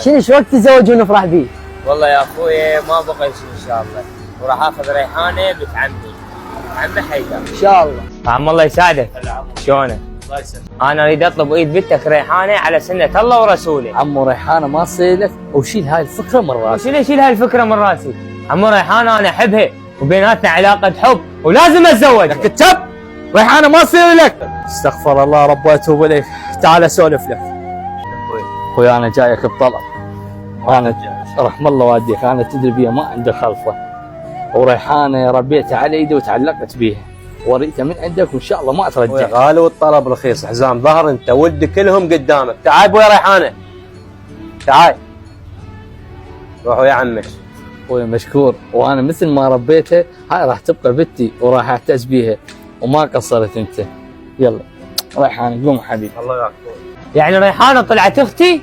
شنو ايش وقت تتزوج ونفرح بيه؟ والله يا اخوي ما بقى شيء ان شاء الله، وراح اخذ ريحانه بنت عمي حيدر ان شاء الله. عم الله يساعدك. شلونك؟ الله يسلمك. انا اريد اطلب ايد بنتك ريحانه على سنه الله ورسوله. عمو ريحانه ما تصير لك وشيل هاي الفكره من راسك. شيل اشيل هاي الفكره من راسي. عمو ريحانه انا احبها وبيناتنا علاقه حب ولازم اتزوج. كتب ريحانه ما تصير لك. استغفر الله رب واتوب اليك. تعال اسولف لك. اخوي انا جايك بطلب. انا رحم الله والديك، انا تدري بيها ما عندي خلفه، وريحانه ربيتها على ايدي وتعلقت بيها وريتها من عندك وان شاء الله ما ترجع. غالي والطلب رخيص، حزام ظهر انت ولدي كلهم قدامك. تعال ابويا ريحانه، تعال روح ويا عمك. اخوي مشكور، وانا مثل ما ربيتها هاي راح تبقى بنتي وراح اعتز بيها وما قصرت انت. يلا ريحانه قوم حبيبي. الله يعافيك. يعني ريحانه طلعت اختي؟